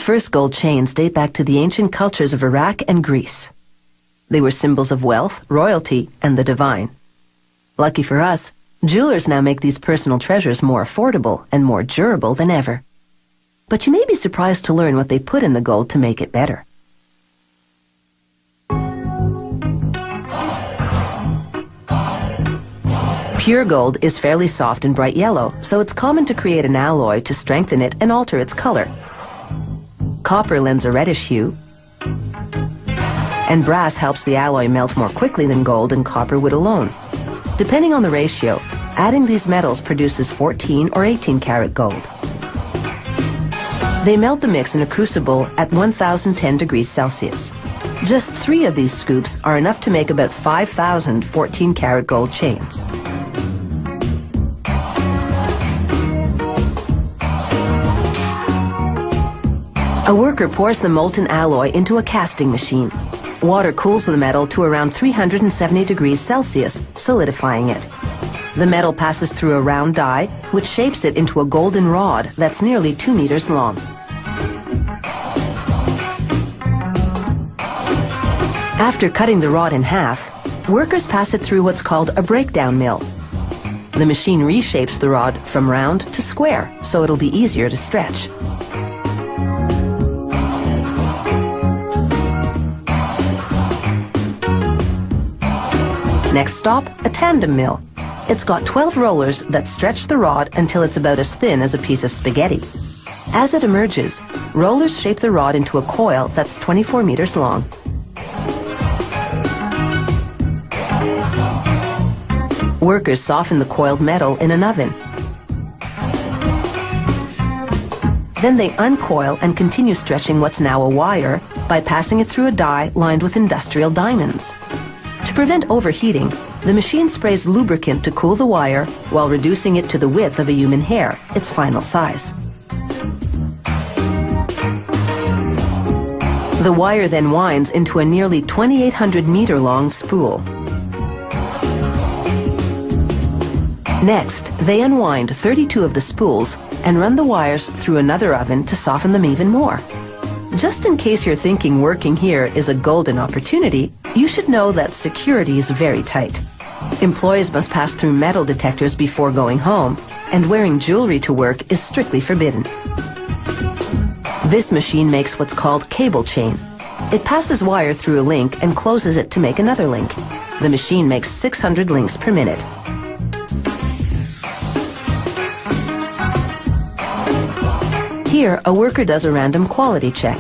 first gold chains date back to the ancient cultures of Iraq and Greece. They were symbols of wealth, royalty, and the divine. Lucky for us, jewelers now make these personal treasures more affordable and more durable than ever. But you may be surprised to learn what they put in the gold to make it better. Pure gold is fairly soft and bright yellow, so it's common to create an alloy to strengthen it and alter its color. Copper lends a reddish hue, and brass helps the alloy melt more quickly than gold and copper would alone. Depending on the ratio, adding these metals produces 14 or 18 karat gold. They melt the mix in a crucible at 1010 degrees Celsius. Just 3 of these scoops are enough to make about 5,000 14 karat gold chains. A worker pours the molten alloy into a casting machine. Water cools the metal to around 370 degrees Celsius, solidifying it. The metal passes through a round die, which shapes it into a golden rod that's nearly 2 meters long. After cutting the rod in half, workers pass it through what's called a breakdown mill. The machine reshapes the rod from round to square, so it'll be easier to stretch. Next stop, a tandem mill. It's got 12 rollers that stretch the rod until it's about as thin as a piece of spaghetti. As it emerges, rollers shape the rod into a coil that's 24 meters long. Workers soften the coiled metal in an oven. Then they uncoil and continue stretching what's now a wire by passing it through a die lined with industrial diamonds. To prevent overheating, the machine sprays lubricant to cool the wire while reducing it to the width of a human hair, its final size. The wire then winds into a nearly 2,800-meter-long spool. Next, they unwind 32 of the spools and run the wires through another oven to soften them even more. Just in case you're thinking working here is a golden opportunity, you should know that security is very tight. Employees must pass through metal detectors before going home, and wearing jewelry to work is strictly forbidden. This machine makes what's called cable chain. It passes wire through a link and closes it to make another link. The machine makes 600 links per minute. Here, a worker does a random quality check.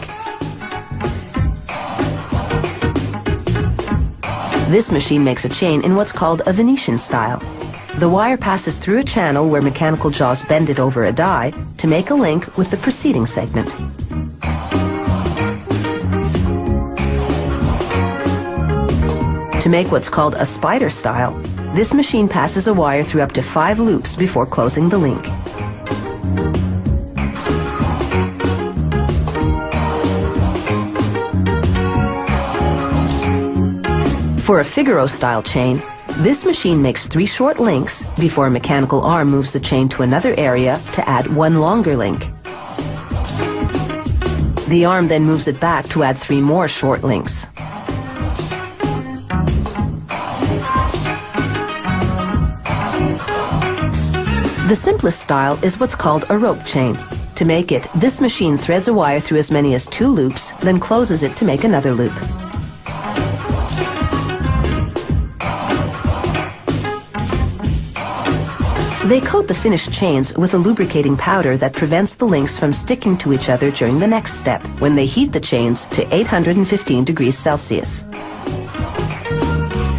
This machine makes a chain in what's called a Venetian style. The wire passes through a channel where mechanical jaws bend it over a die to make a link with the preceding segment. To make what's called a spider style, this machine passes a wire through up to 5 loops before closing the link. For a Figaro-style chain, this machine makes 3 short links before a mechanical arm moves the chain to another area to add 1 longer link. The arm then moves it back to add 3 more short links. The simplest style is what's called a rope chain. To make it, this machine threads a wire through as many as 2 loops, then closes it to make another loop. They coat the finished chains with a lubricating powder that prevents the links from sticking to each other during the next step, when they heat the chains to 815 degrees Celsius.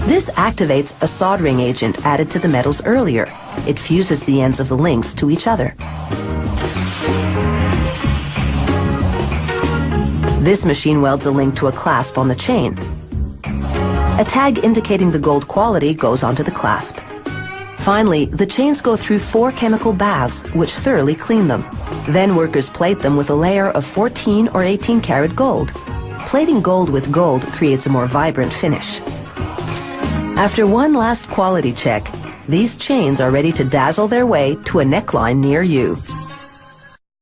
This activates a soldering agent added to the metals earlier. It fuses the ends of the links to each other. This machine welds a link to a clasp on the chain. A tag indicating the gold quality goes onto the clasp. Finally, the chains go through 4 chemical baths, which thoroughly clean them. Then workers plate them with a layer of 14 or 18 karat gold. Plating gold with gold creates a more vibrant finish. After one last quality check, these chains are ready to dazzle their way to a neckline near you.